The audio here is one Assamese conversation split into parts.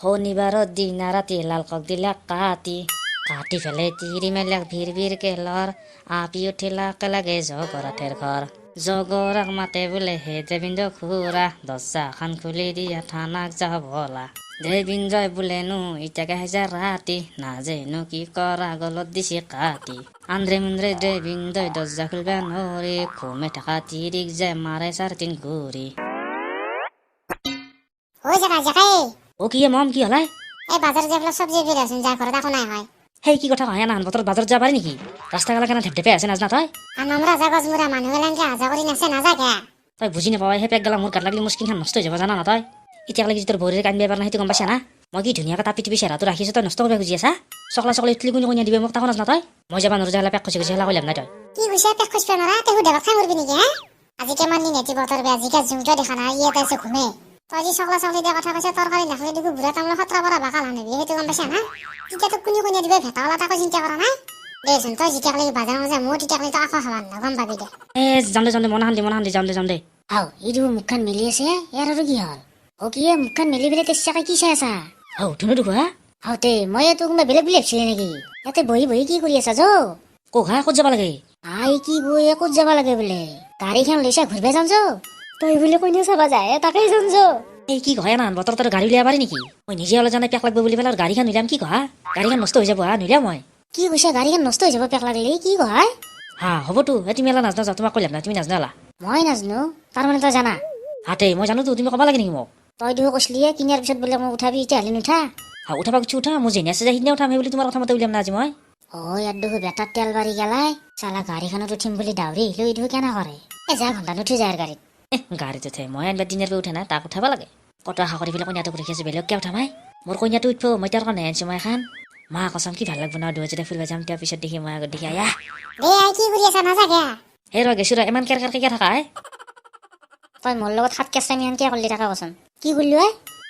শনিবাৰৰ দিনা ৰাতি লালকক দিলে কাটি ফেলে তিৰি মেলাক ভিৰ কেলৰ আপি উঠিলা একেলগে জগৰাঠেৰ ঘৰ জগৰাক মাতে বোলে হে দেবিন্দ খুৰা দৰ্জা খান খুলি দিয়া থানাক যাব বলা দেবিন্দই বোলেনো ইটাকে হেজা ৰাতি নাজেনো কি কৰা গলত দিছে কাটি আন্দ্ৰে মুন্দ্ৰে দেবিন্দই দৰ্জা খুলিব নৰি ঘুমে থকা তিৰিক যে মাৰে 3.5 ঘূৰি ও কি মম কি হলাই এই বাজাৰ যাবলা সবজি বিৰা আছে যা ঘৰত আকৌ নাই হয় হেই কি কথা কয় না বতৰত বাজাৰত যাব পাৰি নেকি ৰাস্তা গলা কেনে ঢেপঢেপে আছে নাজনা তই আমৰা জাগজ মুৰা মানুহ গলানকে আজা কৰি নাছে নাজাকে তই বুজি নাপাই হে পেক গলা মোৰ কাট লাগলি মোৰ স্কিনখন নষ্ট হৈ যাব জানা না তই এতিয়ালৈকে তোৰ ভৰিৰে কান্দিব পাৰা নাই সেইটো গম পাইছা না মই কি ধুনীয়াকৈ তাপি টিপি চেৰাটো ৰাখিছো তই নষ্ট কৰিব খুজি আছা চকলা উঠলি কোনে দিবে মোক তাকো নাজনা তই মই যাবা নোৰ যালে পেক খুচি হেলা কইলাম নাই তই কি কৈছা পেক খুচপা মাৰা তে হুদা কথা মৰবি নেকি হে আজি কেমান দিন এটি বতৰ বে আজি কা জুমটা দেখা না ইয়াতে আছে ঘুমে তই যি চকলা দিয়া কথা কৈছে তৰকাৰী নাখালে দেখো বুঢ়া তামলা খতৰা পৰা বাকাল আনিবি সেইটো গম পাইছা না তেতিয়া তো কোনে দিবে ভেটাওলা তাকো চিন্তা কৰা নাই দেচোন তই যেতিয়ালৈকে বাজাৰ মাজে মোৰ তেতিয়ালৈকে তো আকৌ খাবা না গম পাবি দে যাম দে মনা হান্দি যাম দে হাও ইটো মুখখন মেলি আছে ইয়াৰ আৰু কি হল ও কিয়ে মুখখন মেলি পেলাই তেচাকে কি চাই আছা ধুনু দেখো হা হাওতে মই তো কোনোবা বেলেগ বুলি ভাবছিলে নেকি ইয়াতে বহি কি কৰি আছা যো কোহা ক'ত যাব লাগে আই কি বহি ক'ত যাব লাগে বোলে গাড়ীখন লৈছা ঘূৰিব যাম যো তই বোলে কোনে চাবা যায় তাকেই যাম যো এই কি কয় না বতৰ তোৰ গাড়ী উলিয়াব পাৰি নেকি মই নিজে অলপ জানে পেক লাগব বুলি পেলাই গাড়ীখন উলিয়াম কি কহা গাড়ীখন নষ্ট হৈ যাব হা নুলিয়াম মই কি কৈছা গাড়ীখন নষ্ট হৈ যাব পেক লাগিলে কি কয় হা হ'বতো তুমি এলা নাজনা তোমাক কইলাম না তুমি নাজনালা মই নাজনো তাৰমানে তই জানা হাতে মই জানো তো তুমি ক'ব লাগে নেকি মোক তই দেখো কৈছিলিয়ে কিনাৰ পিছত বোলে মোক উঠাবি এতিয়া হালি নুঠা উঠাবা কিছু উঠা মোৰ যেনে আছে যে সিদিনা উঠাম বুলি তোমাৰ কথা মতে উলিয়াম না আজি মই ইয়াত দেখো বেটাৰ তেল বাঢ়ি গেলাই চালা গাড়ীখনত উঠিম বুলি দাউৰি লৈ দেখো কেনে কৰে যা ঘণ্টা নুঠি যায় গাড়ীত গাড়ীত উঠে মই আনবা দিনৰ উঠে না তাক উঠাব লাগে কত আশা কৰি পেলাই কইনাটো পৰীক্ষা আছে বেলেগকে উঠামাই মোৰ কইনাটো উঠব মই তাৰ কাৰণে আনিছো মই এখন মা কচম কি ভাল লাগব না দুই যেতিয়া ফুৰিব যাম তাৰ পিছত দেখি মই আগত দেখি আয়া কি কৰি আছা নাজাকে হে ৰ গেছুৰা ইমান কেৰকে থাকা তই মোৰ লগত 7 কেঁচা মিয়ান কিয় কৰিলি থাকা কচোন কি কৰিলি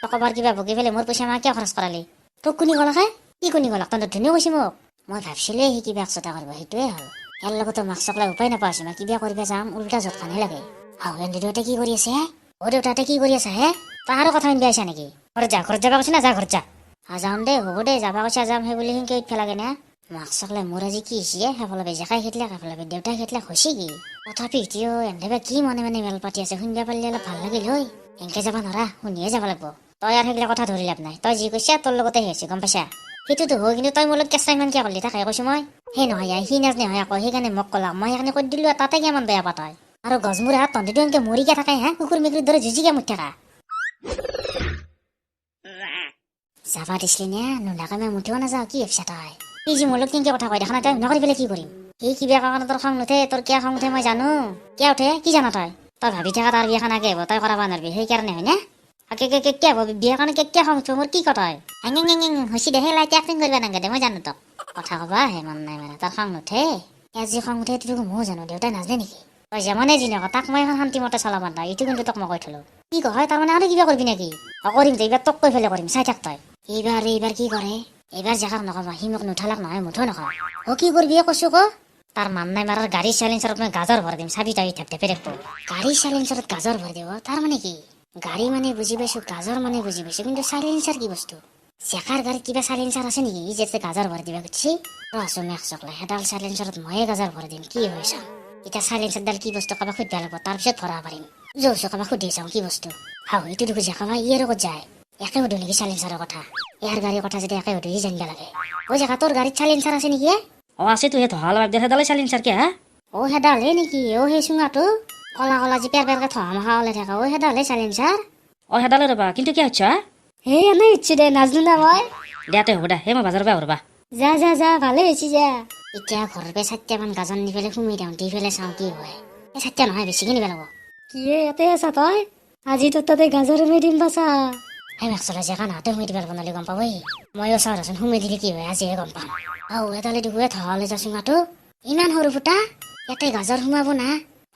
তই কবাৰ কিবা ভগি পেলাই মোৰ পইচা মা কিয় খৰচ কৰালি তোক কোনি গলাকে কি কোনি গলাক তই ধুনীয়া কৈছি মোক মই ভাবছিলে সি কিবা একচটা কৰিব সেইটোৱে হ'ল ইয়াৰ লগতো মাক চকলাই উপায় নাপাইছে মই কিবা কৰিব যাম উল্টা জতখানহে লাগে দেউতাতে কি কৰি আছে দেউতাতে কি কৰি আছে হে তাহাৰো কথা শুনি আছা নেকি ঘৰত যাবা কৈছে না যা ঘৰত যা যাম দে হ'ব দে যাবা কৈছা যাম সেই বুলি সিনকে উঠা লাগে না মাক চকলাই মোৰ আজি কি হৈছে সেইফালে জেকাই খেতলে সেইফালে দেউতাই খেতলে হৈছে কি তথাপি এতিয়াও এনে কি মনে মেল পাতি আছে শুনিব পাৰিলে অলপ ভাল লাগিল হয় এনেকে যাব নোৱাৰা শুনিয়ে যাব লাগিব তই আৰু সেইবিলাক কথা ধৰি লাভ নাই তই যি কৈছা তোৰ লগতে হৈছে গম পাইছা সেইটোতো হয় কিন্তু তই মোৰ লগত কেঁচা ইমান কিয় কৰিলি তাকে কৈছো মই সেই নহয় সি নাজনে হয় আকৌ সেইকাৰণে মোক ক'লা মই সেইকাৰণে কৈ দিলো তাতে কিমান বেয়া পাতই আৰু গছমূৰে হাত তন্দিটো এনেকে মৰিকে থাকে কুকুৰ মেকুৰীৰ দৰে যুঁজিকে মুঠ থাকা যাবা দিছিলি নে নোলাকে মই মুঠিব নাযাওঁ কি ভাবছা তই সি যি মোৰ লগত কেনেকে কথা কয় দেখা নাই তই নকৰি পেলাই কি কৰিম সি কিবা কাৰণে তোৰ খং নুঠে তোৰ কিয় খং উঠে মই জানো কিয় উঠে কি জানা তই ভাবি থাকা তাৰ বিয়াখন আগে হ'ব তই কৰাব নোৱাৰিবি সেইকাৰণে হয় না কিয় হ'ব বিয়া কাৰণে কিয় খং উঠিব মোৰ কি কথা হয় হৈছি দে সেই লাইট এক্টিং কৰিব নাগে দে মই জানো তোক কথা কবা হে মন নাই মানে তাৰ খং নুঠে ইয়াত যি খং উঠে সেইটো ময়ো জানো দেউতাই নাজানে নেকি তই যেমানে যি নক তাক মই এখন শান্তিমতে চলাব নাই এইটো কিন্তু তোক মই কৈ থলো কি কয় তাৰমানে আৰু কিবা কৰিবি নেকি কৰিম যে এইবাৰ তোক কৈ পেলাই কৰিম চাই থাক তই এইবাৰ কি কৰে এইবাৰ জেগাক নকবা সি মোক নুঠালাক নহয় মুঠো নকওঁ কি কৰিবি কৈছো ক তাৰ মান নাই মাৰাৰ গাড়ী চাইলেঞ্চাৰত মই গাজৰ ভৰাই দিম চাবি তই ঢেপঢেপে দেখব গাড়ী চাইলেঞ্চাৰত গাজৰ ভৰাই দিব তাৰ মানে কি গাড়ী মানে বুজি পাইছো গাজৰ মানে বুজি পাইছো কিন্তু চাইলেঞ্চাৰ কি বস্তু চেকাৰ গাড়ীত কিবা চাইলেঞ্চাৰ আছে নেকি ই যে গাজৰ ভৰাই দিবা খুজিছি ৰচো মেক চকলা সেডাল চাইলেঞ্চাৰত ময়ে গাজৰ ভৰাই দিম কি হৈ চাম এতিয়া চাইলেঞ্চাৰডাল কি বস্তু কাৰোবাক সুধিব লাগিব তাৰপিছত ভৰাব পাৰিম জোৰচো কাৰোবাক সুধি চাওঁ কি বস্তু এইটো দেখো জেকাবা ই আৰু ক'ত যায় একে সুধো নেকি চাইলেঞ্চাৰৰ কথা ইয়াৰ গাড়ীৰ কথা যদি একে সুধো ই জানিব লাগে জেকা তোৰ গাড়ীত চাইলেঞ্চাৰ আছে নেকি আছে তো ধল সেডালে চাইলেঞ্চাৰ কি হা সেডালহে নেকি সেই চুঙাটো কলা যি পেৰকে থহা মাখা ওলাই থকা সেডালহে চাইলেঞ্চাৰ সেডালে ৰবা কিন্তু কি হচ্ছা হে এনেই ইচ্ছি দে নাজনো না মই দিয়াতে হ'ব দে মই বাজাৰৰ পৰা ৰবা যা ভালে হৈছে যা এতিয়া ঘৰৰ পৰা 4টামান গাজন নি পেলাই সুমি দিওঁ দি পেলাই চাওঁ কি হয় 4টা নহয় বেছি কিনিব লাগিব কি ইয়াতে আছা তই আজি তোৰ তাতে গাজৰ সুমি দিম বাচা সেই মেক্সলা জেগা নাহতে সুমি দিবাৰ বনালে গম পাবই ময়ো চাওঁচোন সুমি দিলে কি হয় আজিহে গম পাম এডালে দেখোৱে থলে যা চুঙাটো ইমান সৰু ফুটা ইয়াতে গাজৰ সোমাব না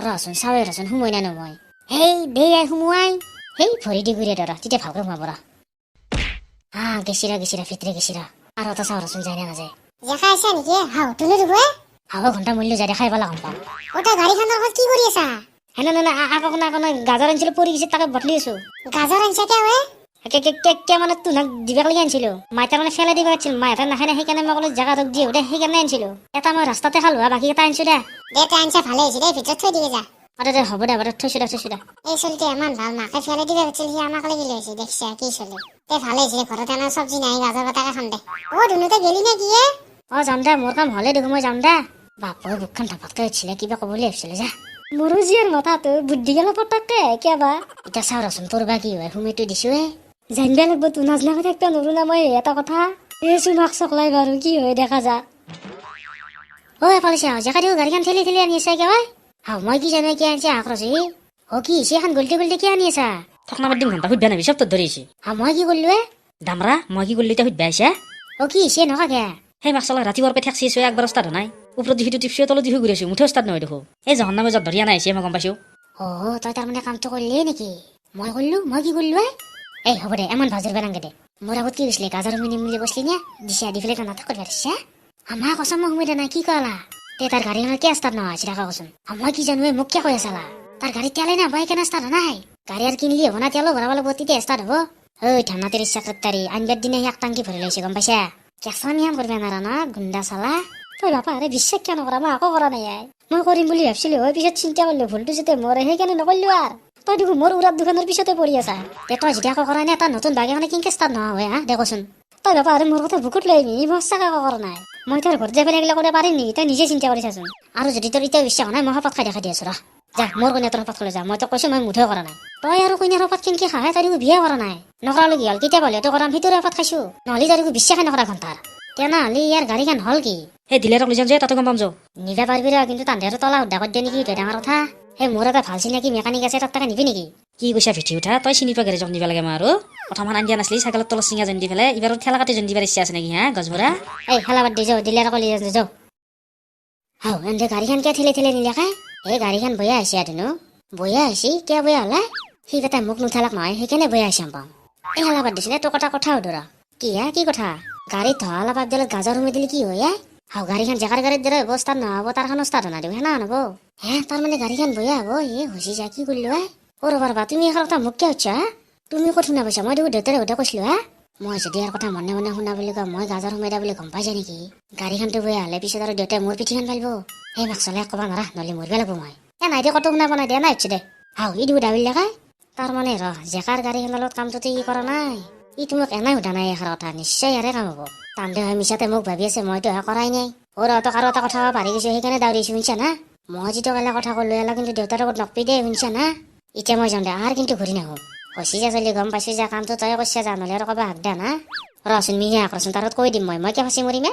ৰচোন চাৱে ৰচোন সোমাই নানো মই সেই দেই সোমোৱাই সেই ভৰি দি ঘূৰি ধৰা তেতিয়া ভালকৈ সোমাব ৰ গেছিৰা ভিতৰে গেছিৰা আৰু এটা চাওঁ ৰচোন যায় না নাযায় জেকা আছে নেকি তুমি দেখোৱে ঘণ্টা মূল্য যায় দেখাই পালা গম পাম গাড়ীখনৰ লগত কি কৰি আছা হেনে আকৌ গাজৰ আনিছিলো পৰি গৈছে তাকে বদলি আছো গাজৰ আনিছা কিয় কে মানে তোনাক দিবাক লাগি আনিছিলো মাই তাৰমানে ফেলাই দিব আছিল মাই এটা নাখায় না সেইকাৰণে মই ক'লো জেগা তোক দিওঁ দে সেইকাৰণে আনিছিলো এটা মই ৰাস্তাতে খালো বাকী এটা আনিছো দে দে তই আনছা ভালে হৈছে দে ভিতৰত থৈ দিবি যা দে হ'ব দে থৈছো দে এই চলিটো ইমান ভাল মাকে ফেলাই দিবা গৈছিল সি আমাক লাগি লৈছে দেখিছা কি চলি দে ভালে হৈছে ঘৰত এনে চব্জি নাই গাজৰ বতাকে খাম দে ধুনুতে গেলি নে কি যাম দে মোৰ কাম হ'লে দেখো মই যাম দে বাপৰে বুকখন ধপাতকৈ উঠিছিলে কিবা ক'বলৈ ভাবিছিলে যা মোৰো জীয়াৰ মাথাটো বুদ্ধি গেলা পটককে কিবা এতিয়া চাওঁ ৰচোন তোৰ বা কি হয় সুমিটো দিছোৱে জানিব লাগিব তো নাজনাকৈ থাকিব নোৱাৰো না মই এটা কথা এই চুমাক চকলাই বাৰু কি হয় দেখা যা পালিছে জেগা দিও গাড়ীখন ঠেলি আনি আছে একেবাৰে মই কি জানো কি আনিছে আক্ৰচি কি হৈছে এখন গল্টি কি আনি আছা থকনা মাত দিম ঘণ্টা সুধবা নাবি চব তোৰ ধৰিছে মই কি কৰিলো দামৰা মই কি কৰিলো এতিয়া সুধবা আহিছা কি হৈছে নকাকে সেই মাছলা ৰাতিপুৱাৰ পৰা ঠেকছি আছো একবাৰ ষ্টাৰ্ট নাই ওপৰত দিহি টিপছি তলত দিহি ঘূৰি আছো মুঠেও ষ্টাৰ্ট নহয় দেখো এই জহন নামে যত ধৰি আনা আহিছে মই গম পাইছো তই তাৰমানে কামটো কৰিলে নেকি মই কৰিলো মই কি কৰিলো এই হ'ব দে এমান ভাজৰ বেনাংগে দে মোৰ আগত কি কৈছিলে গাজৰ মিনিম বুলি কৈছিলি নে দিছে আদি ফেলে কাম নাথাক দিছা আমাৰ কচম মই সোমাই দে নাই কি কলা তাৰ গাড়ীখনৰ কিয় ষ্টাৰ্ট নহয় চিধা কচোন মই কি জানো মোক কিয় কৈ আছালা তাৰ গাড়ীত তেলে না বাইক কেনে ষ্টাৰ্ট নাই গাড়ী আৰু কিনিলি হ'ব না তেলো ভৰাব লাগিব তেতিয়া ষ্টাৰ্ট হ'ব ঠাণ্ডা 30 চেক্ৰেটাৰী আনবাৰ দিনে এক টাংকি ভৰি লৈছে গম পাইছা কেঁচা নিয়াম কৰিবা নাৰা না গুণ্ডা চালা তই বাপা আৰে বিশ্বাস কিয় নকৰা মই আকৌ কৰা নাই মই কৰিম বুলি ভাবিছিলো পিছত চিন্তা কৰিলো ভুলটো যাতে মোৰ সেইকাৰণে নকৰিলো আৰু তই দেখো মোৰ উৰাত দুখনৰ পিছতে পৰি আছা তই যেতিয়া আকৌ কৰা নাই এটা নতুন বাগে মানে কিনকে ষ্টাৰ্ট নহয় দে কচোন তই বাপা আৰে মোৰ কথা বুকুত লৈ আহিবি মই সঁচাকে আকৌ কৰা নাই মই তোৰ ঘৰত যাই পেলাই এইগিলা কৰিব পাৰিম নেকি তই নিজে চিন্তা কৰি চাচোন আৰু যদি তোৰ এতিয়া বিশ্বাস নাই মই শপত খাই দেখাই দি আছো ৰ যা মোৰ কইনা তোৰ শপত খাই যা মই তোক কৈছো মই মুঠেও কৰা নাই তই আৰু কইনাৰ শপত কেনকে খাহে তই দেখো বিয়া কৰা নাই নকৰালো কি হ'ল কেতিয়া বলে তই কৰাম সেইটোৰে শপত খাইছো নহ'লে তই দেখো বিশ্বাসে নকৰা ঘণ্টাৰ তেনেহ'লে ইয়াৰ গাড়ীখন হ'ল কি সেই ডিলাৰক লৈ যাম যে তাতে গম পাম নিবা পাৰিবি ৰ কিন্তু তান্তে আৰু তলা সুদ্ধা কৰি দিয়ে নেকি এইটো ডাঙৰ কথা সেই মোৰ এটা ভাল চিনাকি মেকানিক আছে তাত তাকে নিবি নেকি কি কৈছা ভিঠি উঠা তই চিনি পোৱা গেৰেজক নিবা লাগে মই আৰু প্ৰথমমান আনি দিয়া নাছিলি চাইকেলত তলত চিঙা জন দি পেলাই এইবাৰ ঠেলা কাটি জন দিবাৰ ইচ্ছা আছে নেকি গছবৰা খেলা বাদ দি যাওঁ ডিলাৰক লৈ যাওঁ এনে গাড়ীখন কিয় ঠেলি নিলাকে এই গাড়ীখন বয়া আহিছে ধুনু বয়া আহিছে কিয় বয়া হলে সি এটা মোক নুঠালাক নহয় সেইকাৰণে বয়া আহিছে পাওঁ এই খেলা বাদ দিছিলে তোৰ কথা সুধৰা কি কথা গাড়ীত ধৰা অলপ আগডালত গাজৰ সোমাই দিলে কি হয় গাড়ীখন জেগাৰ গাড়ীত দৰে অৱস্থা নহ'ব তাৰখন ষ্টাৰ্ট হোৱা দিব হেনা নহ'ব তাৰমানে গাড়ীখন বয়া হ'ব হৈছে যা কি কৰিলো ৰবা তুমি এখন কথা মোক কিয় সুধছা তুমি ক'ত শুনা পাইছা মই দেখো দেউতাৰে সুধা কৈছিলো মই যদি ইয়াৰ কথা মনে মনে শুনা বুলি কয় মই গাজৰ সোমাই দিয়া বুলি গম পাই যায় নেকি গাড়ীখনতো বয়া হ'লে পিছত আৰু দেউতাই মোৰ পিঠিখন পালিব সেই মাকচলে ক'বা নোৱাৰা নহ'লে মৰিব লাগিব মই নাই দে ক'তো শুনা বনাই দিয়া নাই হৈছে দে ই সুধা বুলি দেখাই তাৰমানে জেকাৰ গাড়ীখনৰ লগত কামটোতো ই কৰা নাই ই তোমাক এনেই সোধা নাই এষাৰ কথা নিশ্চয় ইয়াৰে কাম হ'ব তান্দে হয় মিছাতে মোক ভাবি আছে মইতো কৰাই নাই তক আৰু এটা কথা পাহৰি গৈছো সেইকাৰণে দাউৰিছো শুনিছা না মই যিটো কাইলৈ কথা ক'লো এলা কিন্তু দেউতাৰ লগত নকপি দে শুনিছা না এতিয়া মই যাম দে আৰু কিন্তু ঘূৰি নাহো কৈছি যা চলি গম পাইছো যে কামটো তই কৈছা যা নহ'লে আৰু ক'বা হাক দা না ৰচোন মিহি আকৰচোন তাৰত কৈ দিম মই কিয় ফাঁচি মৰিমে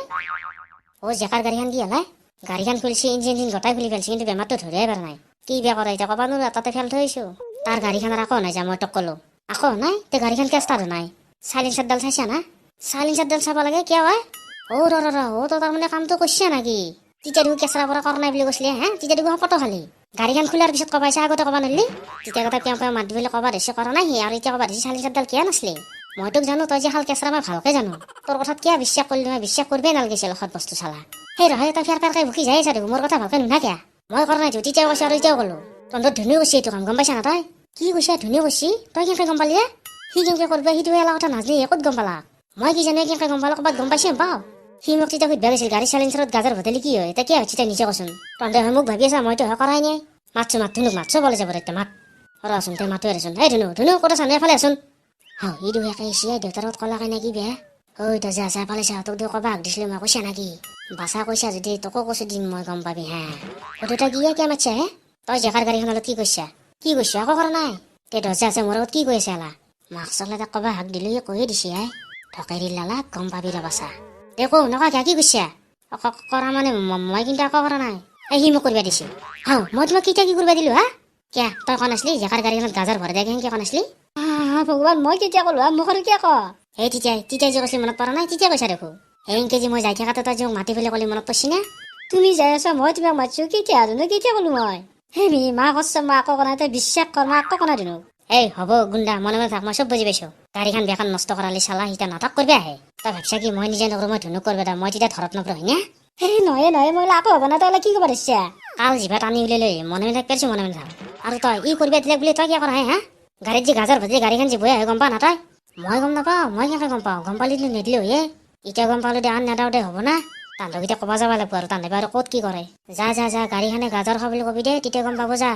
জেকাৰ গাড়ীখন কি হ'লে গাড়ীখন খুলিছে ইঞ্জিন গোটাই খুলি পেলাইছে কিন্তু বেমাৰটো ধৰিবই পৰা নাই কি বেয়া কৰা এতিয়া ক'বা নোৱাৰো তাতে ফেল থৈছো তাৰ গাড়ীখনৰ আকৌ নাই যা মই তোক ক'লো আকৌ নাই তে গাড়ীখন কিয় ষ্টাৰ্ট নাই চাইলেঞ্চাৰডাল চাইছা না চাইলেঞ্চাৰডাল চাব লাগে কিয় হয় তই তাৰমানে কামটো কৰিছা নেকি তেতিয়া দেখো কেঁচৰা পৰা কৰা নাই বুলি কৈছিলি তেতিয়া দেখো ফটো খালি গাড়ীখন খোলাৰ পিছত ক'বাইছা আগতে ক'বা নোৱাৰিলি তেতিয়া কথা তেওঁ মাত দিবলৈ ক'বা দিছে কৰা নাই আৰু এতিয়া ক'বা দিছে চাইলেঞ্চাৰডাল কিয় নাছিলি মই তোক জানো তই যে শাল কেঁচৰা মই ভালকে জানো তোৰ কথাত কিয় বিশ্বাস কৰিলি মই বিশ্বাস কৰিবই নালাগিছিল সৎ বস্তু চালা সেই ৰহে তই ফেৰ ফেৰকে ভুকি যাই আছা দেখো মোৰ কথা ভালকে নুনা কিয়া মই কৰা নাই তেতিয়াও কৈছে আৰু এতিয়াও ক'লো তহঁতৰ ধুনীয়া কৈছে এইটো কাম গম পাইছা না তই কি কৈছা ধুনীয়া কৈছি তই কেনেকৈ গম পালি সি কেনেকৈ কৰিব সিটো এলা কথা নাজলি ক'ত গম পালা মই কি জানো কেনেকৈ গম পালো ক'ৰবাত গম পাইছে পাওঁ সি মোক তেতিয়া সুধিব গৈছিল গাড়ী চাইলেঞ্চাৰত গাজৰ ভতেলি কি হয় এতিয়া কিয় হৈছে তই নিজে কচোন তহঁতে হয় মোক ভাবি আছা মইতো হয় কৰাই নাই মাতছো ধুনুক মাতছো বলে যাব এতিয়া মাত ৰচোন তই মাতো এৰেচোন এই ধুনু ক'ত আছা এফালে আছোন ই দুয়াকে আহিছে দেউতাৰ লগত ক'লাকে নেকি বেয়া তই যে আছা এফালে চা তোক ক'বা হাক দিছিলো মই কৈছা নেকি বাচা কৈছা যদি তোকো কৈছো দিম মই গম পাবি দুটা কিয় মাতছে তই জেকাৰ গাড়ীখনৰ লগত কি কৈছা আকৌ কৰা নাই তে দৰ্জা আছে মোৰ আগত কি কৈ আছে এলা মাক চলে তাক ক'বা হাক দিলো কৈয়ে দিছে ঢকাই দি লালা গম পাবি ৰ বাচা দেখো নকা কি কৈছা কৰা মানে মই কিন্তু আকৌ কৰা নাই সি মোক কৰিব দিছে মই তোমাক কেতিয়া কি কৰিব দিলো কিয় তই কোৱা নাছিলি জেকাৰ গাড়ীখনত গাজৰ ভৰাই দিয়া কিয় কোৱা নাছিলি ভগৱান মই কেতিয়া ক'লো মোক আৰু কিয় কওঁ এই তেতিয়াই যে কৈছিলি মনত পৰা নাই তেতিয়া কৈছা দেখো এনকে যে মই যাই থাকাতে তই যে মাতি পেলাই ক'লি মনত পৰিছি না তুমি যাই আছা মই তোমাক মাতিছো কেতিয়া ক'লো মই হেমি মা কৈছ মই আকৌ কোৱা নাই তই বিশ্বাস কৰ মই আকৌ কোৱা দিনো এই হ'ব গুণ্ডা মনে মনে থাক মই চব বুজি পাইছো গাড়ীখন বেখন নষ্ট কৰালি চালা সিটা নাটক কৰিব আহে তই ভাবছা কি মই নিজে নকৰো মই ধুনুক কৰিব দা মই তেতিয়া ধৰত নপৰো হয় না এই নহয় মই আকৌ হ'ব না তই কি ক'ব দিছা কাল জিভা টানি উলিয়াই লৈ মনে মনে পেৰছো মনে মনে থাক আৰু তই ই কৰিব দিলে বুলি তই কিয় কৰা গাড়ীত যে গাজৰ ভাজি গাড়ীখন যে বয়া হয় গম পা না তই মই গম নাপাওঁ, মই কেনেকৈ গম পাওঁ? গম পালিতো নিদিলেও হে। এতিয়া গম পালোঁ দে, আন নেদাওঁতে হ'ব না? তাহাঁতকেইটা ক'ব যাব লাগিব আৰু তাহাঁতে আৰু ক'ত কি কৰে। যা যা যা, গাড়ীখনে গাজৰ খাবলৈ কবি দে, তেতিয়া গম পাব যা।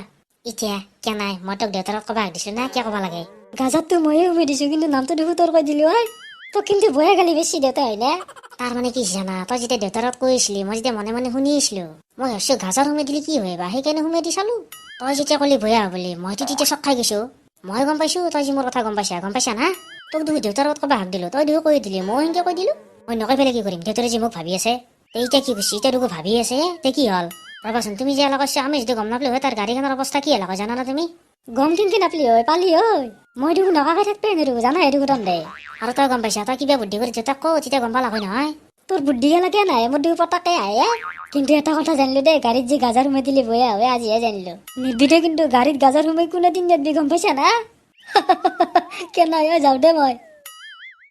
এতিয়া কিয় নাই, মই তোক দেউতাৰ ক'ব দিছিলো না, কিয় ক'ব লাগে? গাজাৰটো ময়ে সুমি দিছো, কিন্তু নামটো দেখো তোৰ কৈ দিলো হয়। তোক কিন্তু বয়া গালি বেছি দেউতা হয় নে? তাৰ মানে কি জানা, তই যেতিয়া দেউতাৰত কৈ আছিলি, মই যেতিয়া মনে মনে শুনি আছিলো, মই ভাবিছো গাজৰ সোমাই দিলে কি হয় বা, সেইকাৰণে সোমাই দি চালো। তই যেতিয়া ক'লি ভয়া বুলি, মইতো তেতিয়া চক খাই গৈছো। মই গম পাইছো তই যি মোৰ কথা গম পাইছা না? তোক দেখো দেউতাৰ লগত ক'ব হাক দিলো, তই দেখো কৈ দিলি, মই সেনেকে কৈ দিলো। মই নকৈ পেলাই কি কৰিম? দেউতাৰে যি মোক ভাবি আছে, এতিয়া কি কৈছি? এতিয়া দেখো ভাবি আছে, তে কি হ'ল? ৰবাচোন, তুমি যে এলা কৈছা, আমি যদি গম নাপালো হয় তাৰ গাড়ীখনৰ অৱস্থা কি হ'ল জানা না তুমি? গম কেনকে নাপলি হয়? পালি হয়। মই দেখো নকাকে থাকপে নেৰো, জানাই দেখো তন্দে। আৰু তই গম পাইছা, তই কিবা বুদ্ধি কৰি দেউতাক কওঁ, তেতিয়া গম পালা হয় নহয়। তোৰ বুদ্ধি কেনেকে নাই, মোৰ দেখো পটাকে আহে। কিন্তু এটা কথা জানিলো দেই, গাড়ীত যে গাজাৰ সোমাই দিলে বয়া হয়, আজিহে জানিলো। নিৰ্বিধে কিন্তু গাড়ীত গাজাৰ সোমাই কোনে দিন নেদবি, গম পাইছা না? কেনে যাওঁ দে মই।